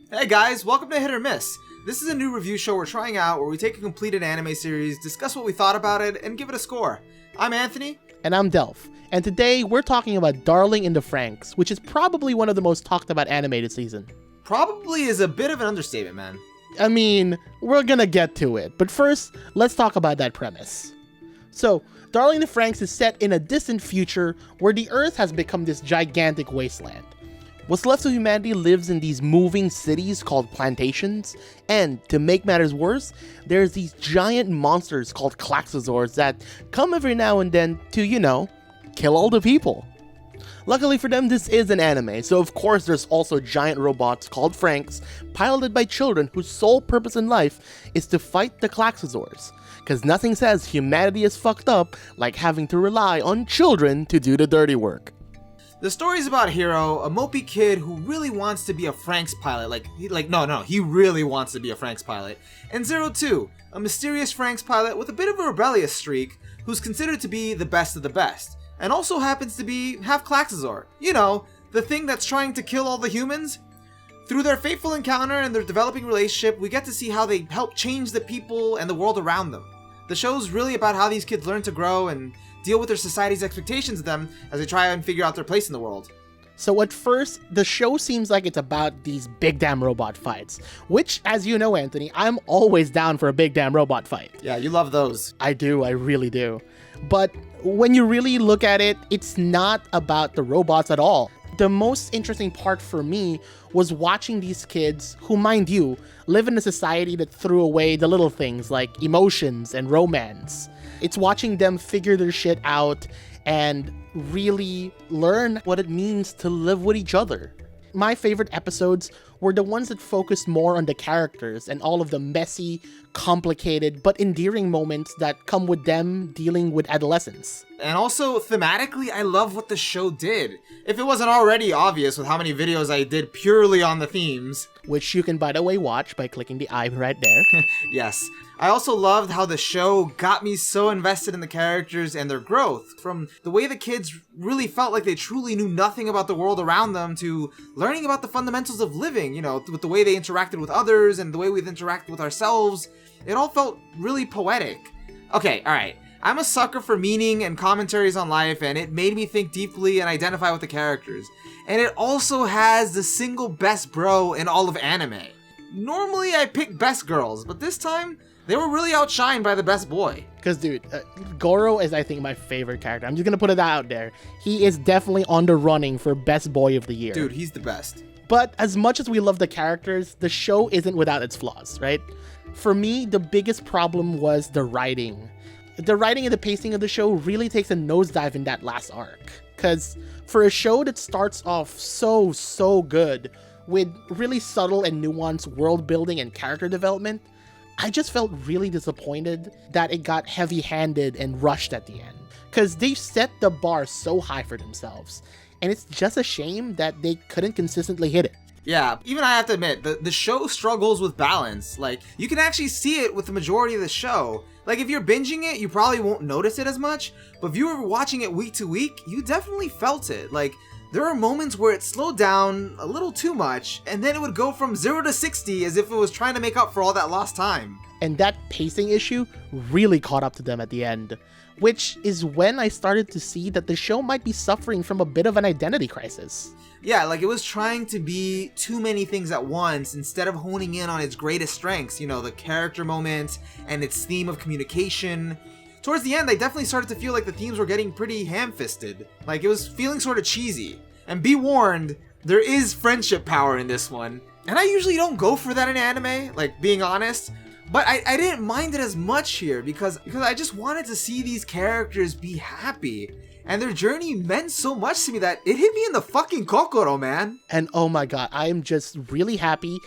Hey guys, welcome to Hit or Miss. This is a new review show we're trying out where we take a completed anime series, discuss what we thought about it, and give it a score. I'm Anthony. And I'm Delf. And today we're talking about Darling in the Franxx, which is probably one of the most talked about anime this season. Probably is a bit of an understatement, man. I mean, we're gonna get to it, but first, let's talk about that premise. So, Darling in the Franxx is set in a distant future where the Earth has become this gigantic wasteland. What's left of humanity lives in these moving cities called plantations, and to make matters worse, there's these giant monsters called Klaxosaurs that come every now and then to, kill all the people. Luckily for them, this is an anime, so of course there's also giant robots called FranXX, piloted by children whose sole purpose in life is to fight the Klaxosaurs. Cause nothing says humanity is fucked up like having to rely on children to do the dirty work. The story's about Hiro, a mopey kid who really wants to be a FranXX pilot. He really wants to be a FranXX pilot. And Zero Two, a mysterious FranXX pilot with a bit of a rebellious streak, who's considered to be the best of the best, and also happens to be half Klaxosaur. The thing that's trying to kill all the humans. Through their fateful encounter and their developing relationship, we get to see how they help change the people and the world around them. The show's really about how these kids learn to grow and deal with their society's expectations of them as they try and figure out their place in the world. So at first, the show seems like it's about these big damn robot fights, which, as you know, Anthony, I'm always down for a big damn robot fight. Yeah, you love those. I do, I really do. But when you really look at it, it's not about the robots at all. The most interesting part for me was watching these kids, who, mind you, live in a society that threw away the little things like emotions and romance. It's watching them figure their shit out and really learn what it means to live with each other. My favorite episodes were the ones that focused more on the characters and all of the messy, complicated, but endearing moments that come with them dealing with adolescence. And also, thematically, I love what the show did. If it wasn't already obvious with how many videos I did purely on the themes. Which you can, by the way, watch by clicking the eye right there. Yes. I also loved how the show got me so invested in the characters and their growth. From the way the kids really felt like they truly knew nothing about the world around them to learning about the fundamentals of living, with the way they interacted with others and the way we interact with ourselves. It all felt really poetic. Okay, alright. I'm a sucker for meaning and commentaries on life, and it made me think deeply and identify with the characters. And it also has the single best bro in all of anime. Normally I pick best girls, but this time, they were really outshined by the best boy. Because, dude, Goro is, I think, my favorite character. I'm just going to put it out there. He is definitely on the running for best boy of the year. Dude, he's the best. But as much as we love the characters, the show isn't without its flaws, right? For me, the biggest problem was the writing. The writing and the pacing of the show really takes a nosedive in that last arc. Because for a show that starts off so good, with really subtle and nuanced world building and character development, I just felt really disappointed that it got heavy-handed and rushed at the end. Because they've set the bar so high for themselves, and it's just a shame that they couldn't consistently hit it. Yeah, even I have to admit, the show struggles with balance. Like, you can actually see it with the majority of the show. Like, if you're binging it, you probably won't notice it as much, but if you were watching it week to week, you definitely felt it. Like, there are moments where it slowed down a little too much, and then it would go from 0 to 60 as if it was trying to make up for all that lost time. And that pacing issue really caught up to them at the end, which is when I started to see that the show might be suffering from a bit of an identity crisis. Yeah, like it was trying to be too many things at once instead of honing in on its greatest strengths, the character moments and its theme of communication. Towards the end, I definitely started to feel like the themes were getting pretty ham-fisted. Like, it was feeling sort of cheesy. And be warned, there is friendship power in this one. And I usually don't go for that in anime, like, being honest. But I didn't mind it as much here because I just wanted to see these characters be happy. And their journey meant so much to me that it hit me in the fucking kokoro, man. And oh my god, I am just really happy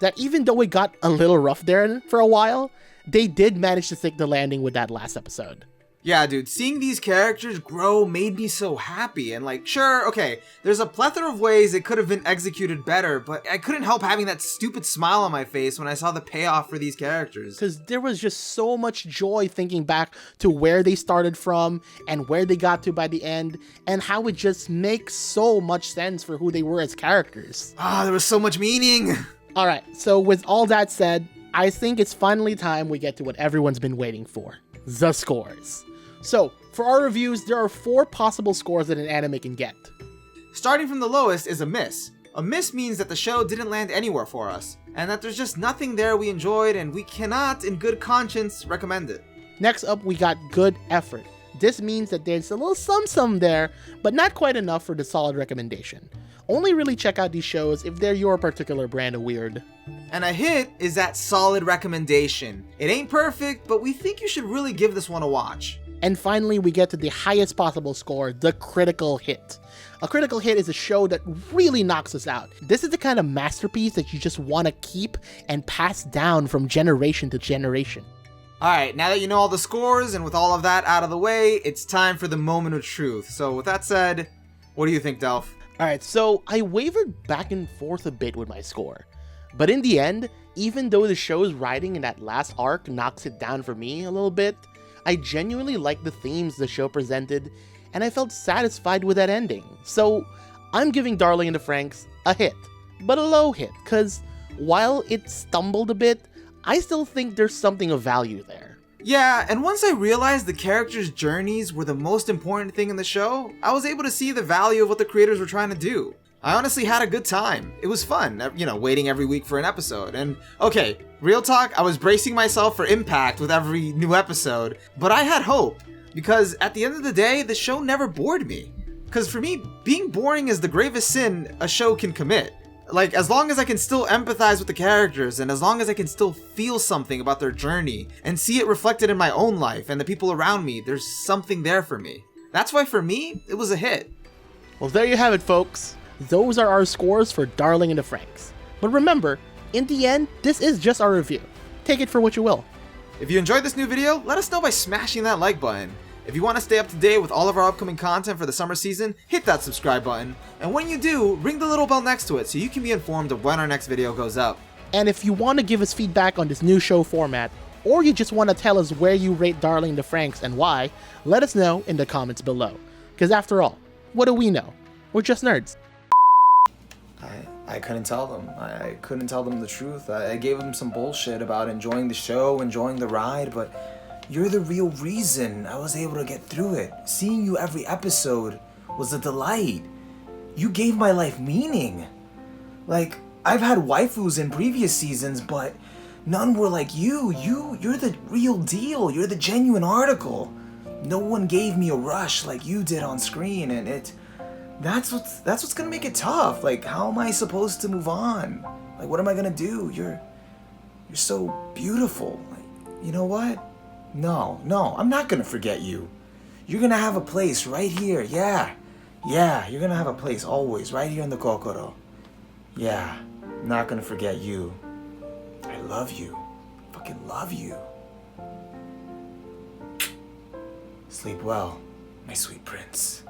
that even though it got a little rough there for a while, they did manage to stick the landing with that last episode. Yeah, dude, seeing these characters grow made me so happy, and sure, okay, there's a plethora of ways it could have been executed better, but I couldn't help having that stupid smile on my face when I saw the payoff for these characters. Because there was just so much joy thinking back to where they started from, and where they got to by the end, and how it just makes so much sense for who they were as characters. There was so much meaning! Alright, so with all that said, I think it's finally time we get to what everyone's been waiting for. The scores. So, for our reviews, there are 4 possible scores that an anime can get. Starting from the lowest is a miss. A miss means that the show didn't land anywhere for us, and that there's just nothing there we enjoyed and we cannot, in good conscience, recommend it. Next up, we got good effort. This means that there's a little some there, but not quite enough for the solid recommendation. Only really check out these shows if they're your particular brand of weird. And a hit is that solid recommendation. It ain't perfect, but we think you should really give this one a watch. And finally, we get to the highest possible score, the critical hit. A critical hit is a show that really knocks us out. This is the kind of masterpiece that you just want to keep and pass down from generation to generation. Alright, now that you know all the scores and with all of that out of the way, it's time for the moment of truth. So with that said, what do you think, Delf? Alright, so I wavered back and forth a bit with my score. But in the end, even though the show's writing in that last arc knocks it down for me a little bit, I genuinely liked the themes the show presented, and I felt satisfied with that ending. So I'm giving Darling in the Franxx a hit, but a low hit, cause while it stumbled a bit, I still think there's something of value there. Yeah, and once I realized the characters' journeys were the most important thing in the show, I was able to see the value of what the creators were trying to do. I honestly had a good time. It was fun, waiting every week for an episode. And okay, real talk, I was bracing myself for impact with every new episode, but I had hope, because at the end of the day, the show never bored me. Because for me, being boring is the gravest sin a show can commit. Like, as long as I can still empathize with the characters, and as long as I can still feel something about their journey, and see it reflected in my own life and the people around me, there's something there for me. That's why for me, it was a hit. Well, there you have it, folks. Those are our scores for Darling in the Franxx. But remember, in the end, this is just our review. Take it for what you will. If you enjoyed this new video, let us know by smashing that like button. If you want to stay up to date with all of our upcoming content for the summer season, hit that subscribe button. And when you do, ring the little bell next to it so you can be informed of when our next video goes up. And if you want to give us feedback on this new show format, or you just want to tell us where you rate Darling in the Franxx and why, let us know in the comments below. Because after all, what do we know? We're just nerds. I couldn't tell them. I couldn't tell them the truth. I gave them some bullshit about enjoying the show, enjoying the ride, but you're the real reason I was able to get through it. Seeing you every episode was a delight. You gave my life meaning. Like, I've had waifus in previous seasons, but none were like you. You're the real deal. You're the genuine article. No one gave me a rush like you did on screen, and that's what's gonna make it tough. Like, how am I supposed to move on? Like, what am I gonna do? You're so beautiful. Like, you know what? No, I'm not gonna forget you. You're gonna have a place right here. Yeah, you're gonna have a place always right here in the Kokoro. Yeah, I'm not gonna forget you. I love you. Fucking love you. Sleep well, my sweet prince.